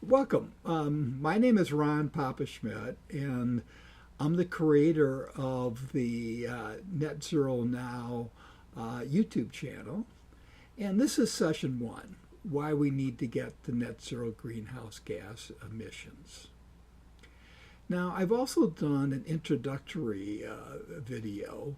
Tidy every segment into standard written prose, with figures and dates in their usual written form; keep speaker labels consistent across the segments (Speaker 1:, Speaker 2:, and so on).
Speaker 1: Welcome. My name is Ron Papa Schmidt, and I'm the creator of the Net Zero Now YouTube channel. And this is session one, why we need to get to net zero greenhouse gas emissions. Now, I've also done an introductory video,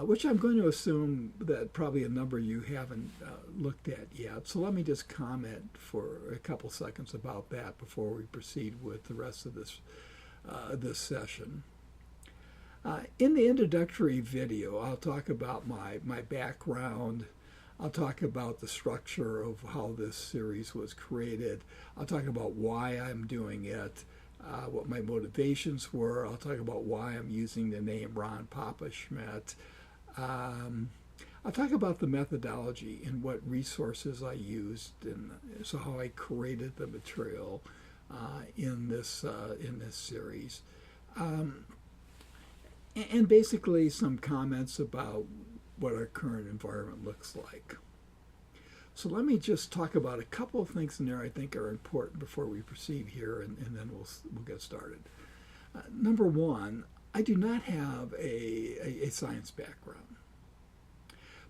Speaker 1: which I'm going to assume that probably a number of you haven't looked at yet. So let me just comment for a couple seconds about that before we proceed with the rest of this session. In the introductory video, I'll talk about my background. I'll talk about the structure of how this series was created. I'll talk about why I'm doing it, what my motivations were. I'll talk about why I'm using the name Ron Papa Schmidt. I'll talk about the methodology and what resources I used, and so how I created the material in this series, and basically some comments about what our current environment looks like. So let me just talk about a couple of things in there I think are important before we proceed here, and then we'll get started. Number one, I do not have a science background,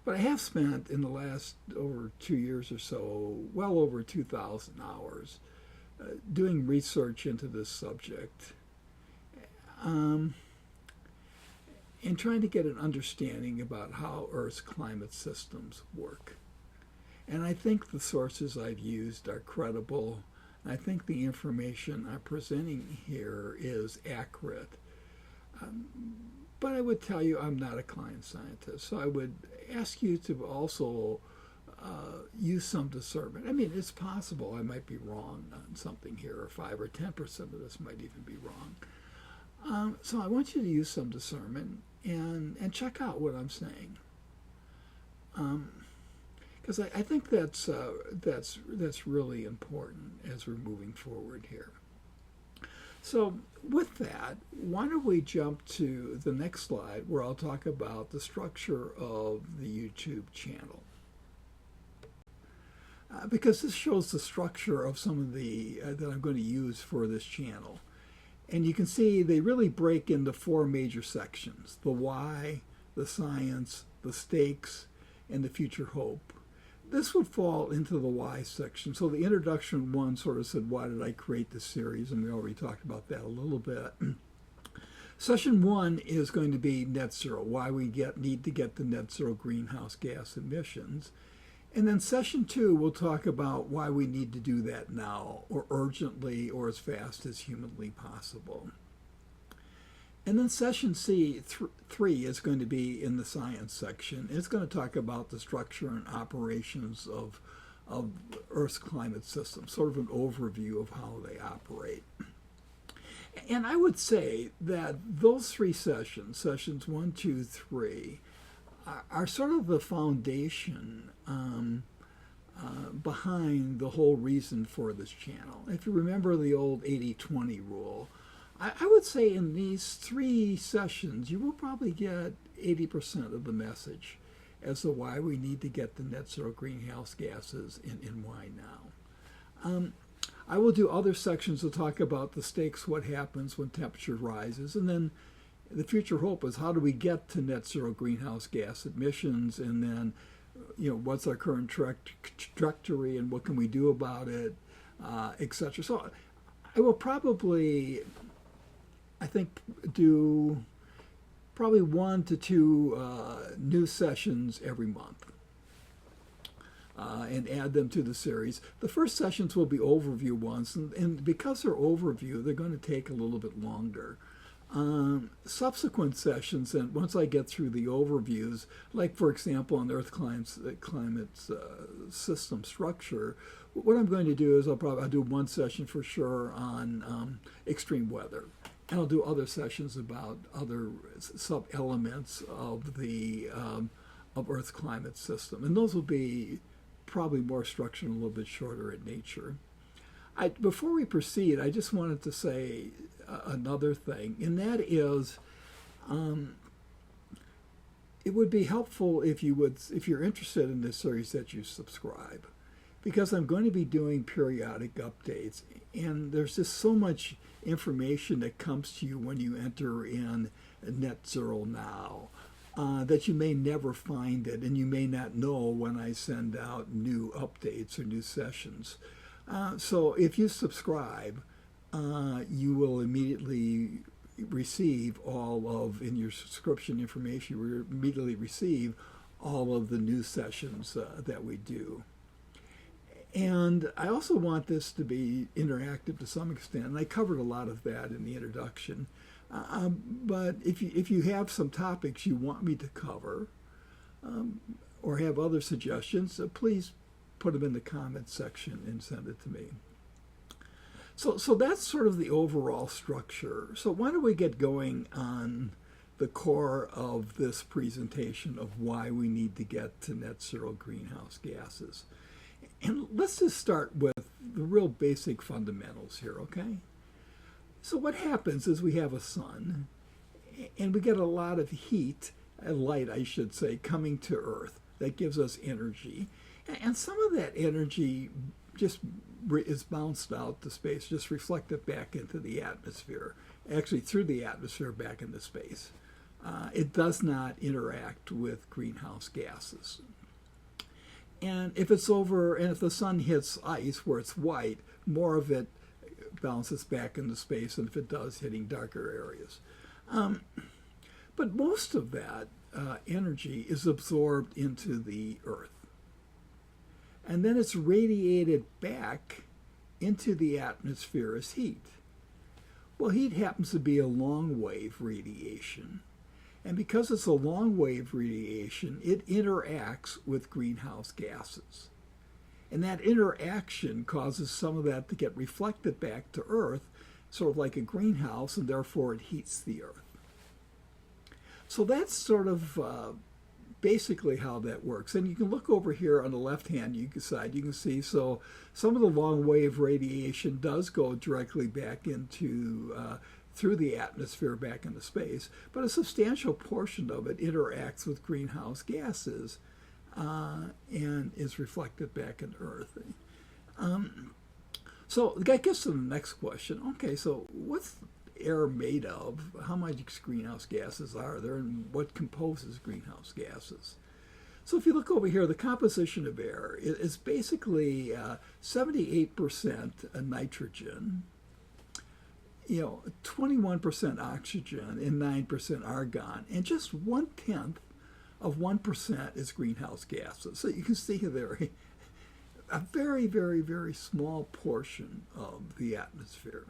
Speaker 1: but I have spent in the last over 2 years or so, well over 2,000 hours doing research into this subject, and trying to get an understanding about how Earth's climate systems work. And I think the sources I've used are credible. I think the information I'm presenting here is accurate. But I would tell you I'm not a climate scientist, so I would ask you to also use some discernment. I mean, it's possible I might be wrong on something here, or 5 or 10% of this might even be wrong. So I want you to use some discernment and check out what I'm saying, because I think that's really important as we're moving forward here. So with that, why don't we jump to the next slide where I'll talk about the structure of the YouTube channel. Because this shows the structure of some of the that I'm going to use for this channel. And you can see they really break into 4 major sections: the why, the science, the stakes, and the future hope. This would fall into the why section. So the introduction one sort of said, why did I create this series? And we already talked about that a little bit. Session one is going to be net zero, why we need to get to net zero greenhouse gas emissions. And then session two, we'll talk about why we need to do that now, or urgently, or as fast as humanly possible. And then session three is going to be in the science section. It's going to talk about the structure and operations of Earth's climate system, sort of an overview of how they operate. And I would say that those 3 sessions, sessions 1, 2, 3, are sort of the foundation behind the whole reason for this channel. If you remember the old 80-20 rule, I would say in these 3 sessions, you will probably get 80% of the message as to why we need to get the net zero greenhouse gases and why now. I will do other sections to talk about the stakes, what happens when temperature rises, and then the future hope is how do we get to net zero greenhouse gas emissions, and then what's our current trajectory and what can we do about it, etc. So I will probably, I think, do probably 1 to 2 new sessions every month and add them to the series. The first sessions will be overview ones, and because they're overview, they're going to take a little bit longer. Subsequent sessions, and once I get through the overviews, like for example on the Earth climate system structure, what I'm going to do is I'll do 1 session for sure on extreme weather. And I'll do other sessions about other sub-elements of the of Earth's climate system. And those will be probably more structured and a little bit shorter in nature. Before we proceed, I just wanted to say another thing, and that is it would be helpful if you're interested in this series, that you subscribe. because I'm going to be doing periodic updates, and there's just so much information that comes to you when you enter in Net Zero Now that you may never find it, and you may not know when I send out new updates or new sessions. So if you subscribe, you will immediately receive all of, in your subscription information, you will immediately receive all of the new sessions that we do. And I also want this to be interactive to some extent, and I covered a lot of that in the introduction. But if you have some topics you want me to cover or have other suggestions, please put them in the comments section and send it to me. So that's sort of the overall structure. So why don't we get going on the core of this presentation of why we need to get to net zero greenhouse gases. And let's just start with the real basic fundamentals here, okay? So what happens is we have a sun, and we get a lot of heat, light I should say, coming to Earth that gives us energy. And some of that energy just is bounced out to space, just reflected back into the atmosphere, actually through the atmosphere back into space. It does not interact with greenhouse gases. And if it's over, and if the sun hits ice where it's white, more of it bounces back into space than if it does hitting darker areas. But most of that energy is absorbed into the Earth. And then it's radiated back into the atmosphere as heat. Well, heat happens to be a long wave radiation. And because it's a long wave radiation, it interacts with greenhouse gases. And that interaction causes some of that to get reflected back to Earth, sort of like a greenhouse, and therefore it heats the Earth. So that's sort of basically how that works. And you can look over here on the left-hand side, you can see, so some of the long wave radiation does go directly back into through the atmosphere back into space, but a substantial portion of it interacts with greenhouse gases and is reflected back in Earth. So that gets to the next question. Okay, so what's air made of? How much greenhouse gases are there, and what composes greenhouse gases? So if you look over here, the composition of air is basically 78% nitrogen, 21% oxygen, and 9% argon, and just 1/10 of 1% is greenhouse gases. So you can see there a very, very, very small portion of the atmosphere.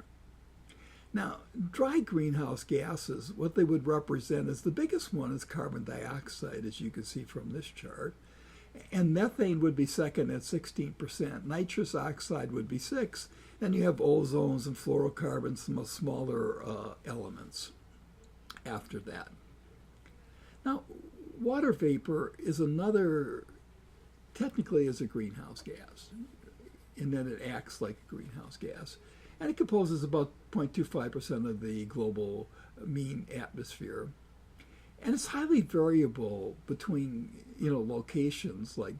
Speaker 1: Now, dry greenhouse gases, what they would represent is the biggest one is carbon dioxide, as you can see from this chart. And methane would be second at 16%. Nitrous oxide would be 6%. Then you have ozones and fluorocarbons, some smaller elements after that. Now, water vapor is another, technically is a greenhouse gas, in that it acts like a greenhouse gas. And it composes about 0.25% of the global mean atmosphere. And it's highly variable between, locations. Like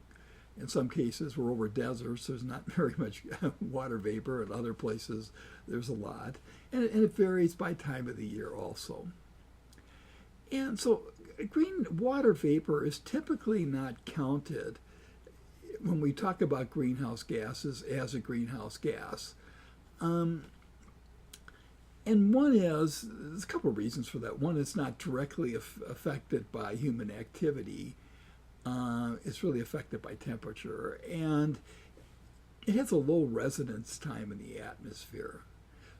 Speaker 1: in some cases we're over deserts, there's not very much water vapor. In other places there's a lot. And it varies by time of the year also. And so green water vapor is typically not counted when we talk about greenhouse gases as a greenhouse gas. And one is, there's a couple of reasons for that. One, it's not directly affected by human activity. It's really affected by temperature. And it has a low residence time in the atmosphere.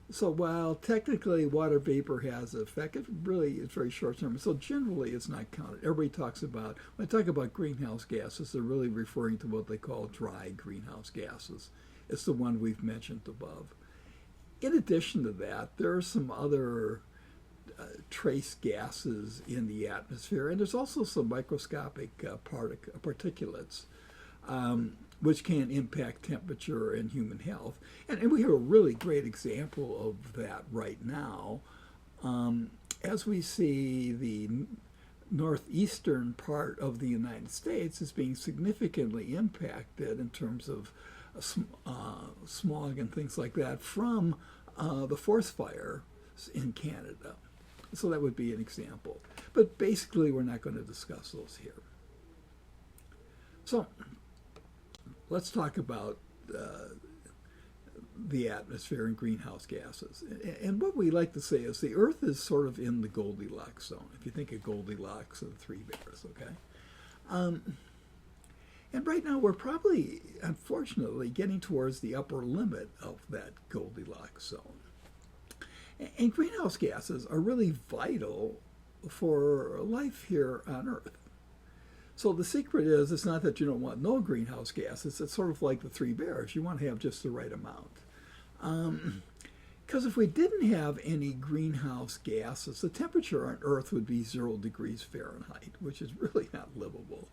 Speaker 1: So while technically water vapor has an effect, it really is very short term. So generally it's not counted. Everybody talks about, when I talk about greenhouse gases, they're really referring to what they call dry greenhouse gases. It's the one we've mentioned above. In addition to that, there are some other trace gases in the atmosphere, and there's also some microscopic particulates, which can impact temperature and human health. And we have a really great example of that right now. As we see the northeastern part of the United States is being significantly impacted in terms of smog and things like that from the forest fire in Canada. So that would be an example. But basically, we're not going to discuss those here. So let's talk about the atmosphere and greenhouse gases. And what we like to say is the Earth is sort of in the Goldilocks zone. If you think of Goldilocks and the three bears, okay? And right now we're probably, unfortunately, getting towards the upper limit of that Goldilocks zone. And greenhouse gases are really vital for life here on Earth. So the secret is, it's not that you don't want no greenhouse gases. It's sort of like the three bears. You want to have just the right amount. Because if we didn't have any greenhouse gases, the temperature on Earth would be 0 degrees Fahrenheit, which is really not livable.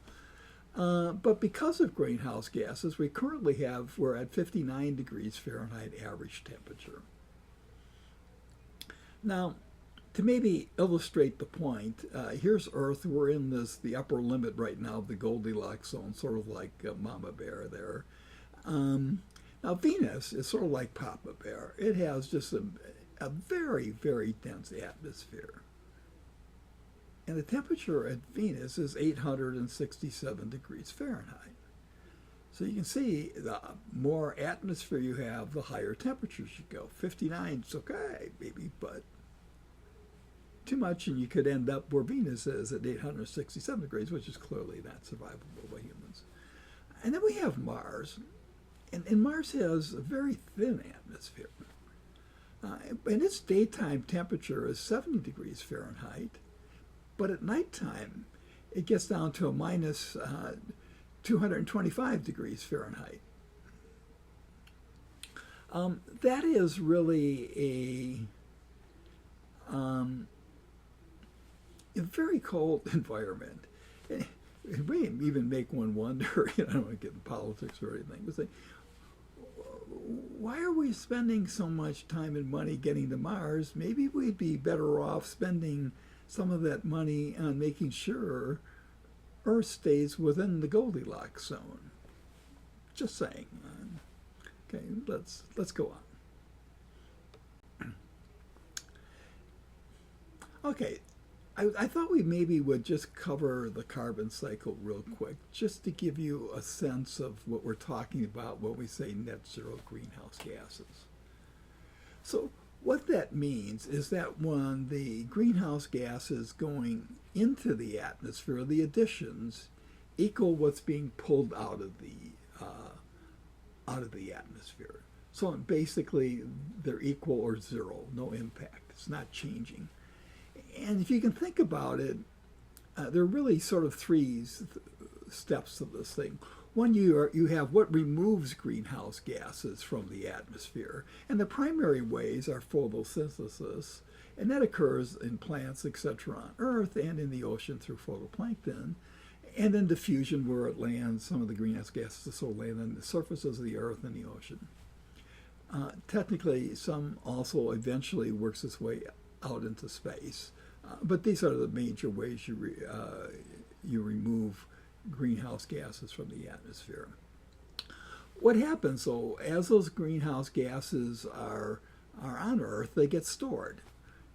Speaker 1: But because of greenhouse gases, we're at 59 degrees Fahrenheit average temperature. Now, to maybe illustrate the point, here's Earth. We're in the upper limit right now of the Goldilocks zone, sort of like Mama Bear there. Now, Venus is sort of like Papa Bear. It has just a very, very dense atmosphere. And the temperature at Venus is 867 degrees Fahrenheit. So you can see the more atmosphere you have, the higher temperatures you go. 59 is okay, maybe, but too much and you could end up where Venus is at 867 degrees, which is clearly not survivable by humans. And then we have Mars. And Mars has a very thin atmosphere. And its daytime temperature is 70 degrees Fahrenheit. But at nighttime, it gets down to a minus 225 degrees Fahrenheit. That is really a very cold environment. It may even make one wonder, I don't want to get in politics or anything, but say, why are we spending so much time and money getting to Mars? Maybe we'd be better off spending some of that money on making sure Earth stays within the Goldilocks zone. Just saying. Okay, let's go on. Okay, I thought we maybe would just cover the carbon cycle real quick, just to give you a sense of what we're talking about when we say net zero greenhouse gases. So what that means is that when the greenhouse gases going into the atmosphere, the additions equal what's being pulled out of the atmosphere. So basically, they're equal or zero, no impact. It's not changing. And if you can think about it, there are really sort of three steps to this thing. One, you have what removes greenhouse gases from the atmosphere. And the primary ways are photosynthesis, and that occurs in plants, etc., on Earth and in the ocean through photoplankton. And then diffusion, where it lands, some of the greenhouse gases will land on the surfaces of the Earth and the ocean. Technically, some also eventually works its way out into space. But these are the major ways you remove greenhouse gases from the atmosphere. What happens, though, as those greenhouse gases are on Earth, they get stored.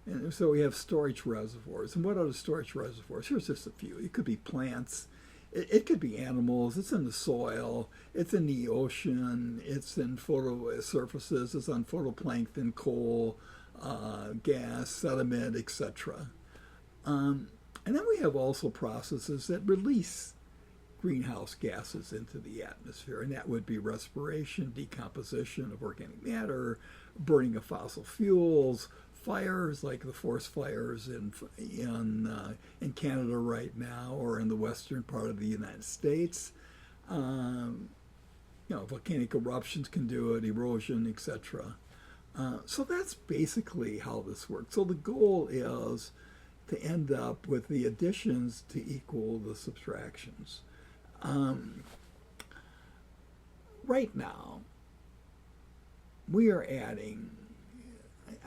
Speaker 1: And so we have storage reservoirs. And what are the storage reservoirs? Here's just a few. It could be plants. It could be animals. It's in the soil. It's in the ocean. It's in photo surfaces. It's on photoplankton, coal, gas, sediment, etc. And then we have also processes that release greenhouse gases into the atmosphere, and that would be respiration, decomposition of organic matter, burning of fossil fuels, fires like the forest fires in Canada right now, or in the western part of the United States. Volcanic eruptions can do it, erosion, etc. So that's basically how this works. So the goal is to end up with the additions to equal the subtractions. Right now, we are adding,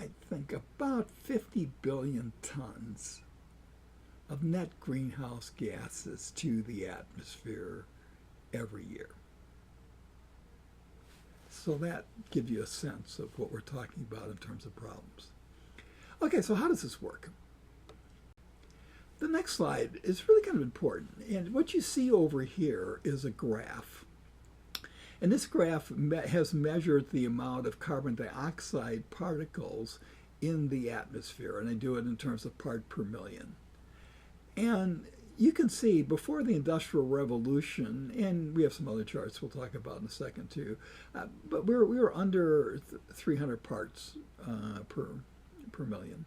Speaker 1: I think, about 50 billion tons of net greenhouse gases to the atmosphere every year. So that gives you a sense of what we're talking about in terms of problems. Okay, so how does this work? The next slide is really kind of important. And what you see over here is a graph. And this graph has measured the amount of carbon dioxide particles in the atmosphere. And I do it in terms of part per million. And you can see before the Industrial Revolution, and we have some other charts we'll talk about in a second too, but we were under 300 parts per million.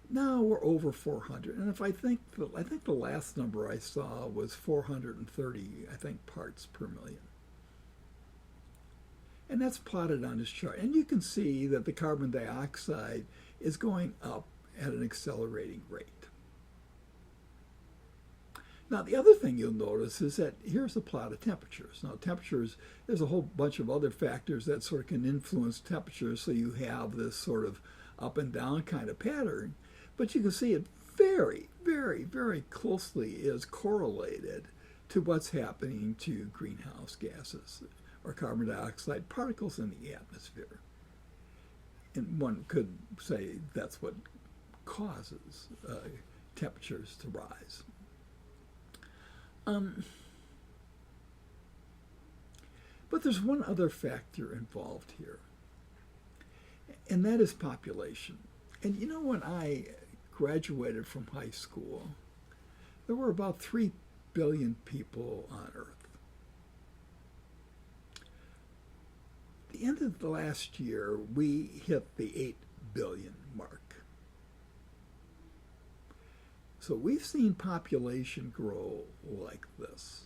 Speaker 1: Now we're over 400, and if I think the last number I saw was 430, parts per million. And that's plotted on this chart. And you can see that the carbon dioxide is going up at an accelerating rate. Now, the other thing you'll notice is that here's a plot of temperatures. Now, temperatures, there's a whole bunch of other factors that sort of can influence temperatures, so you have this sort of up and down kind of pattern. But you can see it very, very, very closely is correlated to what's happening to greenhouse gases or carbon dioxide particles in the atmosphere. And one could say that's what causes temperatures to rise. But there's one other factor involved here, and that is population. And you know, when I graduated from high school, there were about 3 billion people on Earth. At the end of the last year, we hit the 8 billion mark. So we've seen population grow like this.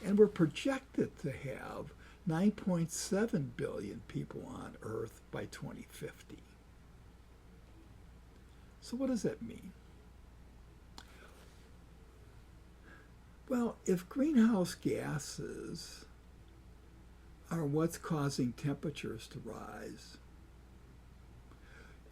Speaker 1: And we're projected to have 9.7 billion people on Earth by 2050. So what does that mean? Well, if greenhouse gases are what's causing temperatures to rise,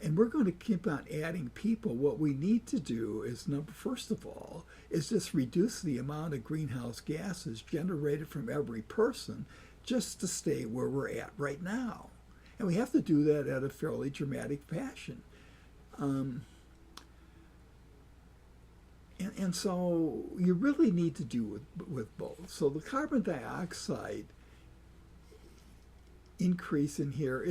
Speaker 1: and we're going to keep on adding people, what we need to do is, first of all, is just reduce the amount of greenhouse gases generated from every person just to stay where we're at right now. And we have to do that at a fairly dramatic fashion. And so you really need to do with both. So the carbon dioxide increase in here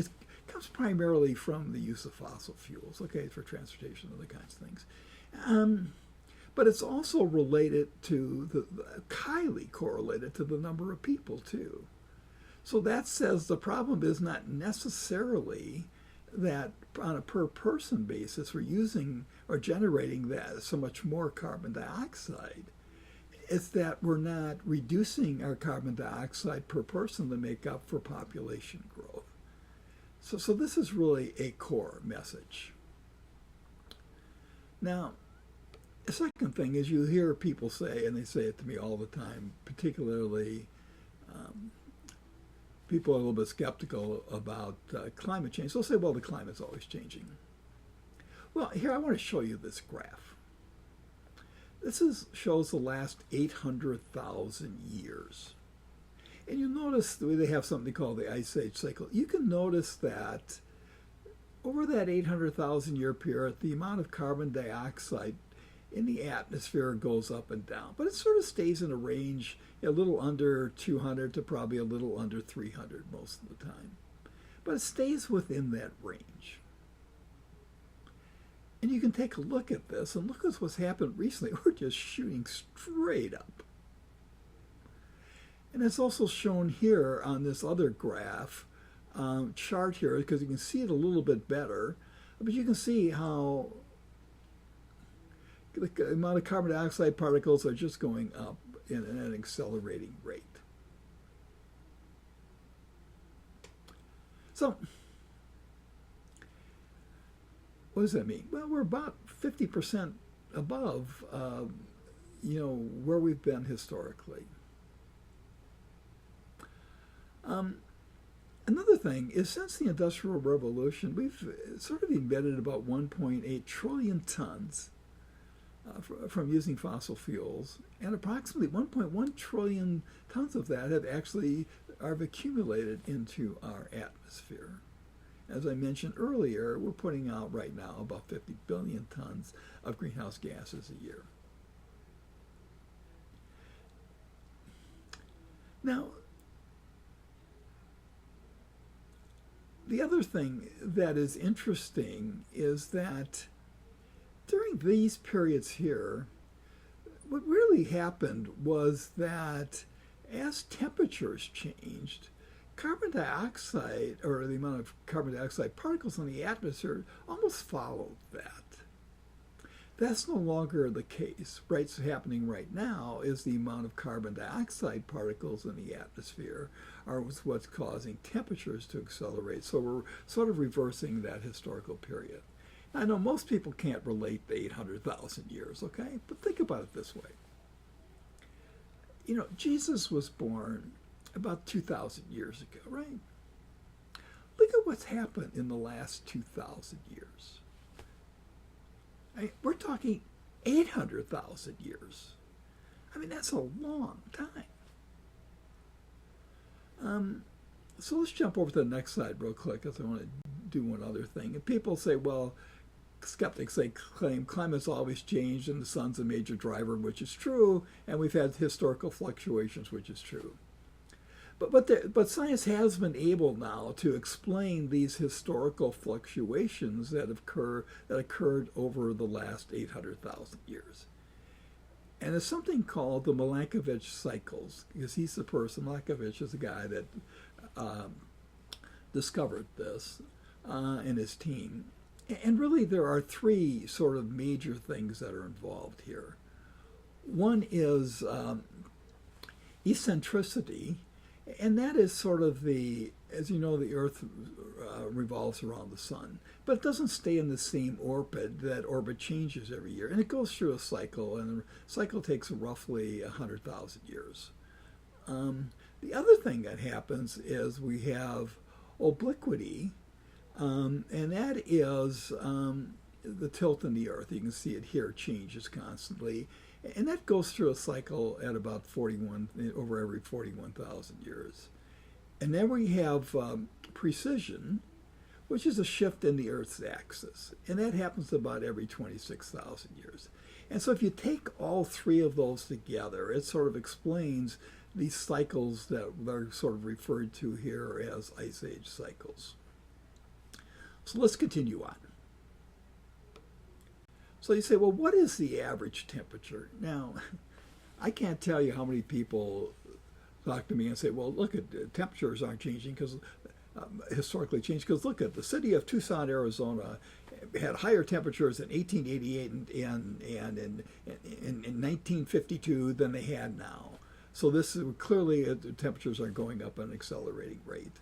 Speaker 1: comes primarily from the use of fossil fuels, okay, for transportation and other kinds of things. But it's also related to highly correlated to the number of people too. So that says the problem is not necessarily that on a per person basis we're using or generating that so much more carbon dioxide. It's that we're not reducing our carbon dioxide per person to make up for population growth. So this is really a core message. Now, the second thing is you hear people say, and they say it to me all the time, particularly people are a little bit skeptical about climate change. They'll say, well, the climate's always changing. Well, here I want to show you this graph. This shows the last 800,000 years. And you notice the way they have something called the Ice Age cycle. You can notice that over that 800,000 year period, the amount of carbon dioxide in the atmosphere goes up and down. But it sort of stays in a range a little under 200 to probably a little under 300 most of the time. But it stays within that range. And you can take a look at this and look at what's happened recently. We're just shooting straight up. And it's also shown here on this other graph chart here, because you can see it a little bit better. But you can see how the amount of carbon dioxide particles are just going up in an accelerating rate. So what does that mean? Well, we're about 50% above, where we've been historically. Another thing is, since the Industrial Revolution, we've sort of emitted about 1.8 trillion tons from using fossil fuels, and approximately 1.1 trillion tons of that have actually have accumulated into our atmosphere. As I mentioned earlier, we're putting out right now about 50 billion tons of greenhouse gases a year. Now, the other thing that is interesting is that during these periods here, what really happened was that as temperatures changed, carbon dioxide, or the amount of carbon dioxide particles in the atmosphere, almost followed that. That's no longer the case. What's happening right now is the amount of carbon dioxide particles in the atmosphere are what's causing temperatures to accelerate. So we're sort of reversing that historical period. Now, I know most people can't relate to 800,000 years, okay? But think about it this way. You know, Jesus was born about 2,000 years ago, right? Look at what's happened in the last 2,000 years. We're talking 800,000 years. I mean, that's a long time. So let's jump over to the next slide real quick, because I want to do one other thing. And people say, well, skeptics, they claim climate's always changed and the sun's a major driver, which is true, and we've had historical fluctuations, which is true. But science has been able now to explain these historical fluctuations that occurred over the last 800,000 years. And there's something called the Milankovitch Cycles, because he's the person, Milankovitch is the guy that discovered this and his team. And really there are three sort of major things that are involved here. One is eccentricity, and that is sort of as you know, the Earth revolves around the sun, but it doesn't stay in the same orbit. That orbit changes every year, and it goes through a cycle, and the cycle takes roughly 100,000 years. The other thing that happens is we have obliquity, and that is the tilt in the Earth. You can see it here, changes constantly. And that goes through a cycle at about over every 41,000 years. And then we have precession, which is a shift in the Earth's axis. And that happens about every 26,000 years. And so if you take all three of those together, it sort of explains these cycles that are sort of referred to here as Ice Age cycles. So let's continue on. So you say, well, what is the average temperature? Now, I can't tell you how many people talk to me and say, well, look, temperatures aren't changing because historically changed, because look at the city of Tucson, Arizona had higher temperatures in 1888 and in 1952 than they had now. So this is clearly the temperatures are going up at an accelerating rate,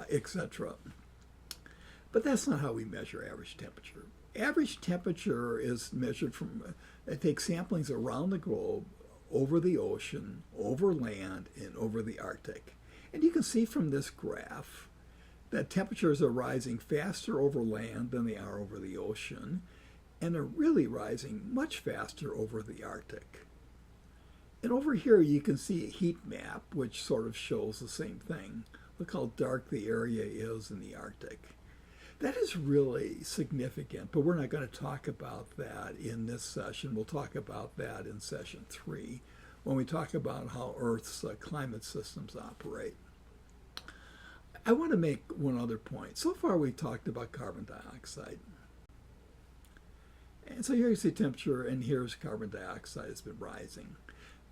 Speaker 1: etc. But that's not how we measure average temperature. Average temperature is measured it takes samplings around the globe, over the ocean, over land, and over the Arctic. And you can see from this graph that temperatures are rising faster over land than they are over the ocean, and they're really rising much faster over the Arctic. And over here you can see a heat map which sort of shows the same thing. Look how dark the area is in the Arctic. That is really significant, but we're not going to talk about that in this session. We'll talk about that in session 3 when we talk about how Earth's climate systems operate. I want to make one other point. So far we've talked about carbon dioxide. And so here you see temperature, and here's carbon dioxide has been rising.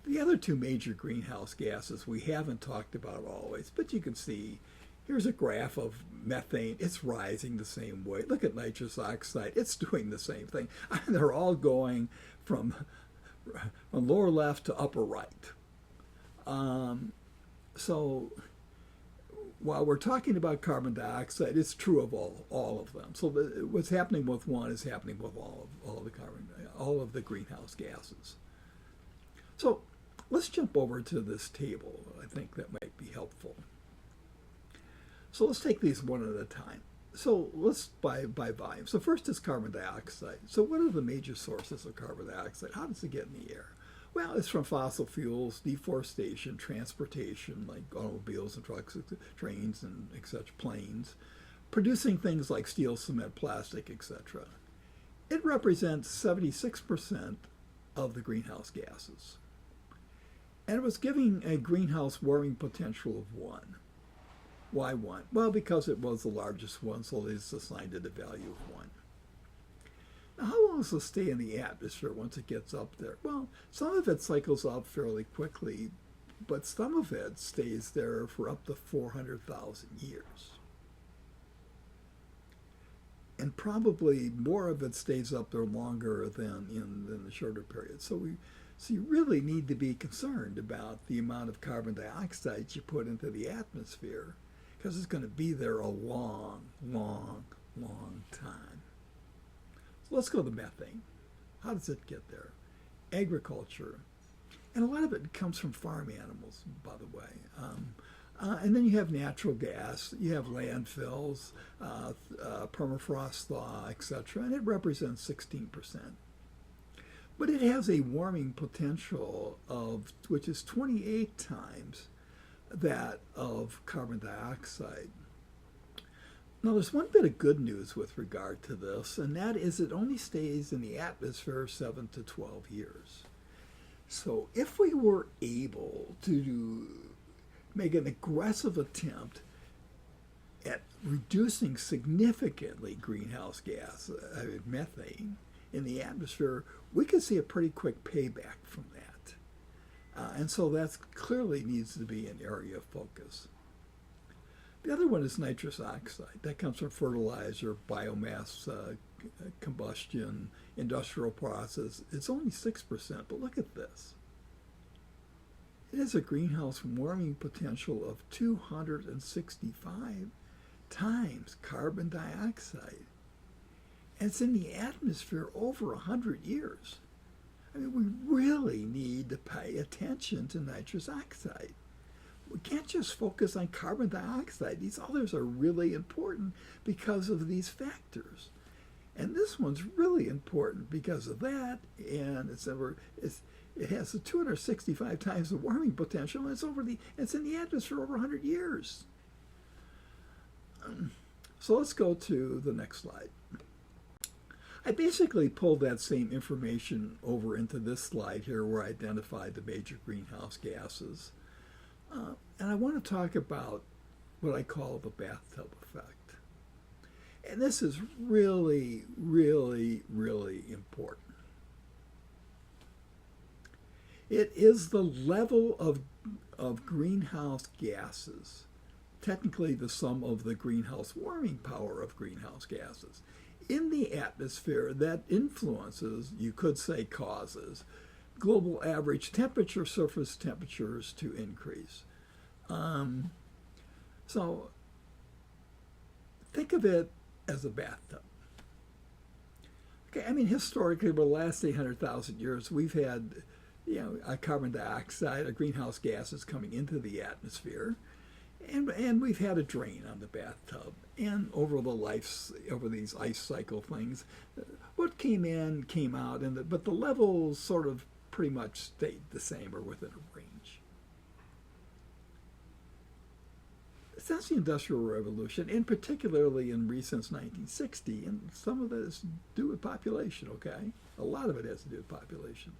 Speaker 1: The other two major greenhouse gases we haven't talked about always, but you can see here's a graph of methane. It's rising the same way. Look at nitrous oxide. It's doing the same thing. And they're all going from lower left to upper right. So while we're talking about carbon dioxide, it's true of all of them. So what's happening with one is happening with all of the greenhouse gases. So let's jump over to this table. I think that might be helpful. So let's take these one at a time. So let's by volume. So first is carbon dioxide. So what are the major sources of carbon dioxide? How does it get in the air? Well, it's from fossil fuels, deforestation, transportation, like automobiles and trucks, trains, and etc., planes, producing things like steel, cement, plastic, etc. It represents 76% of the greenhouse gases. And it was giving a greenhouse warming potential of 1. Why 1? Well, because it was the largest one, so they assigned it a value of 1. Now, how long does it stay in the atmosphere once it gets up there? Well, some of it cycles out fairly quickly, but some of it stays there for up to 400,000 years. And probably more of it stays up there longer than in the shorter period. So you really need to be concerned about the amount of carbon dioxide you put into the atmosphere, because it's going to be there a long, long, long time. So let's go to methane. How does it get there? Agriculture. And a lot of it comes from farm animals, by the way. And then you have natural gas, you have landfills, permafrost thaw, etc., and it represents 16%. But it has a warming potential which is 28 times that of carbon dioxide. Now, there's one bit of good news with regard to this, and that is it only stays in the atmosphere 7 to 12 years. So if we were able to make an aggressive attempt at reducing significantly greenhouse gas, methane, in the atmosphere, we could see a pretty quick payback from that. And so that clearly needs to be an area of focus. The other one is nitrous oxide. That comes from fertilizer, biomass combustion, industrial process. It's only 6%, but look at this. It has a greenhouse warming potential of 265 times carbon dioxide. And it's in the atmosphere over 100 years. I mean, we really need to pay attention to nitrous oxide. We can't just focus on carbon dioxide. These others are really important because of these factors. And this one's really important because of that, and it has a 265 times the warming potential, and it's in the atmosphere over 100 years. So let's go to the next slide. I basically pulled that same information over into this slide here where I identified the major greenhouse gases. And I want to talk about what I call the bathtub effect. And this is really, really, really important. It is the level of greenhouse gases, technically the sum of the greenhouse warming power of greenhouse gases, in the atmosphere that influences, you could say causes, global average temperature, surface temperatures to increase. So think of it as a bathtub. Okay, I mean, historically, over the last 800,000 years, we've had, a carbon dioxide, a greenhouse gases coming into the atmosphere, and we've had a drain on the bathtub. And over these ice cycle things, what came in came out, but the levels sort of pretty much stayed the same or within a range. Since the Industrial Revolution, and particularly in since 1960, and some of that is due to population, okay? A lot of it has to do with population.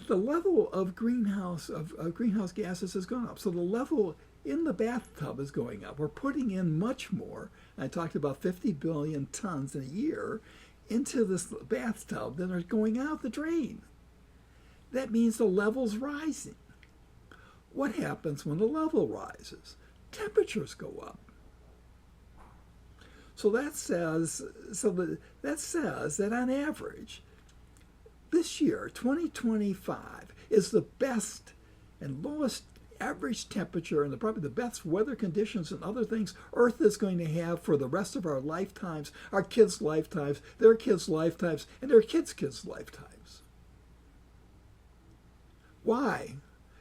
Speaker 1: The level of greenhouse gases has gone up. So the level in the bathtub is going up. We're putting in much more. I talked about 50 billion tons in a year into this bathtub than are going out the drain. That means the level's rising. What happens when the level rises? Temperatures go up. So that says that on average, this year, 2025, is the best and lowest average temperature and probably the best weather conditions and other things Earth is going to have for the rest of our lifetimes, our kids' lifetimes, their kids' lifetimes, and their kids' lifetimes. Why?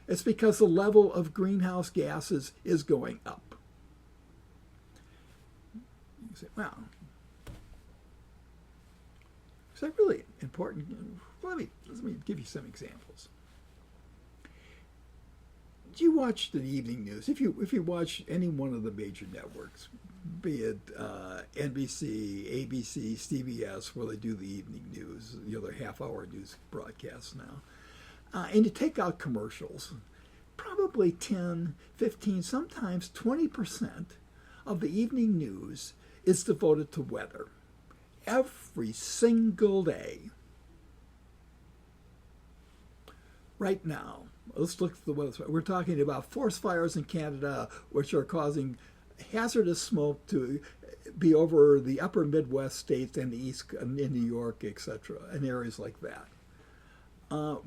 Speaker 1: It's because the level of greenhouse gases is going up. You say, well, So really important. Let me give you some examples. Do you watch the evening news? If you watch any one of the major networks, be it NBC, ABC, CBS, where they do the evening news, their half-hour news broadcasts now, and you take out commercials, probably 10, 15, sometimes 20% of the evening news is devoted to weather. Every single day. Right now, let's look at the weather. We're talking about forest fires in Canada, which are causing hazardous smoke to be over the upper Midwest states and the East, in New York, etc., and areas like that.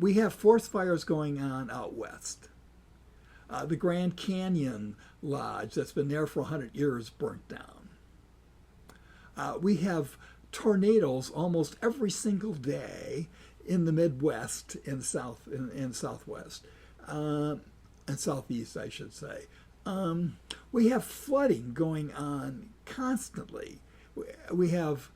Speaker 1: We have forest fires going on out west. The Grand Canyon Lodge, that's been there for 100 years, burnt down. We have tornadoes almost every single day in the Midwest and Southwest, and Southeast, I should say. We have flooding going on constantly. We have,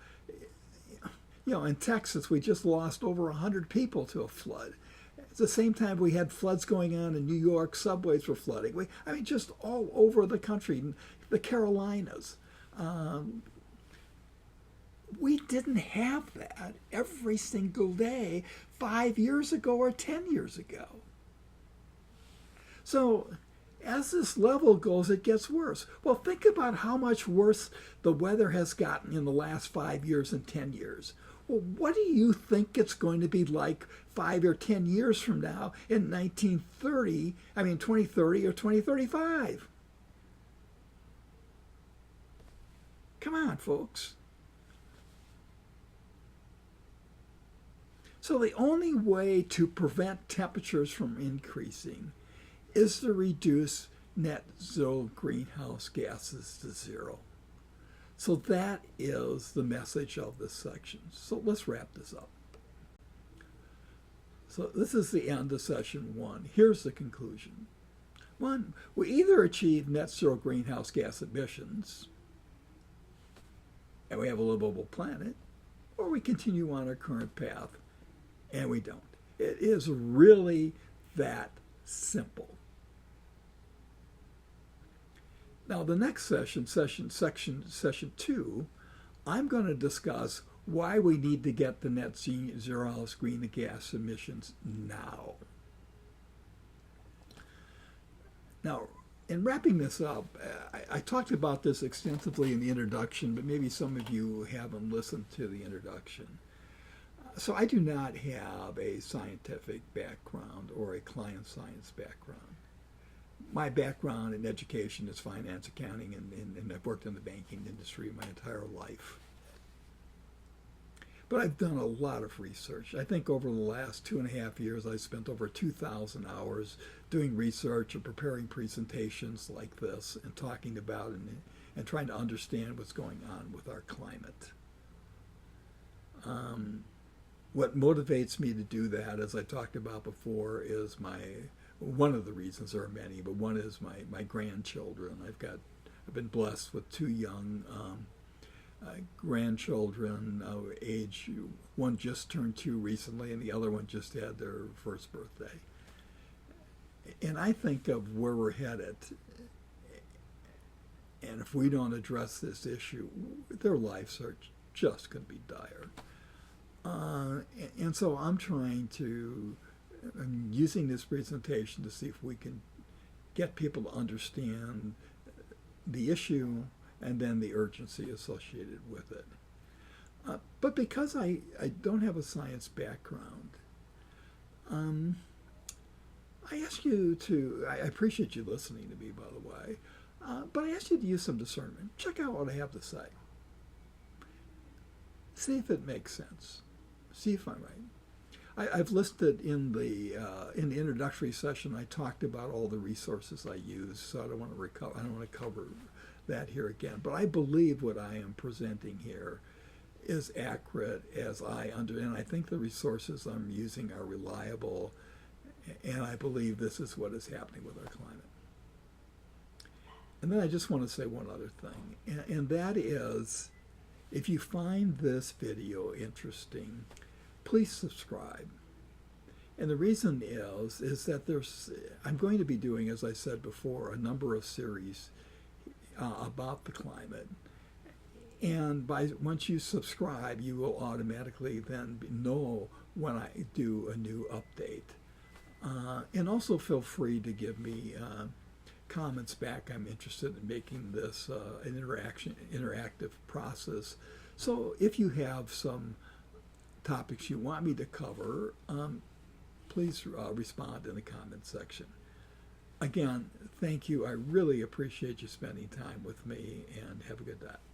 Speaker 1: in Texas, we just lost over 100 people to a flood. At the same time, we had floods going on in New York. Subways were flooding. Just all over the country, the Carolinas. We didn't have that every single day 5 years ago or 10 years ago. So as this level goes, it gets worse. Well, think about how much worse the weather has gotten in the last 5 years and 10 years. Well, what do you think it's going to be like 5 or 10 years from now in 2030 or 2035? Come on, folks. So the only way to prevent temperatures from increasing is to reduce net zero greenhouse gases to zero. So that is the message of this section. So let's wrap this up. So this is the end of session 1. Here's the conclusion. 1, we either achieve net zero greenhouse gas emissions, and we have a livable planet, or we continue on our current path, and we don't. It is really that simple. Now, the next session 2, I'm going to discuss why we need to get the net zero greenhouse gas emissions now. Now, in wrapping this up, I talked about this extensively in the introduction, but maybe some of you haven't listened to the introduction. So I do not have a scientific background or a client science background. My background in education is finance, accounting, and I've worked in the banking industry my entire life. But I've done a lot of research. I think over the last 2.5 years, I've spent over 2,000 hours doing research and preparing presentations like this and talking about and trying to understand what's going on with our climate. What motivates me to do that, as I talked about before, is one of the reasons, there are many, but one is my grandchildren. I've been blessed with 2 young grandchildren, age, one just turned 2 recently, and the other one just had their first birthday. And I think of where we're headed, and if we don't address this issue, their lives are just going to be dire. And so I'm using this presentation to see if we can get people to understand the issue and then the urgency associated with it. But because I don't have a science background, I ask you I appreciate you listening to me, by the way, but I ask you to use some discernment. Check out what I have to say. See if it makes sense. See if I'm right. I've listed in the introductory session, I talked about all the resources I use, so I don't want to cover that here again. But I believe what I am presenting here is accurate and I think the resources I'm using are reliable, and I believe this is what is happening with our climate. And then I just want to say one other thing, and that is, If you find this video interesting, please subscribe. And the reason is that I'm going to be doing, as I said before, a number of series about the climate. And once you subscribe, you will automatically then know when I do a new update. And also feel free to give me comments back. I'm interested in making this an interactive process. So if you have some topics you want me to cover, please respond in the comment section. Again, thank you. I really appreciate you spending time with me, and have a good day.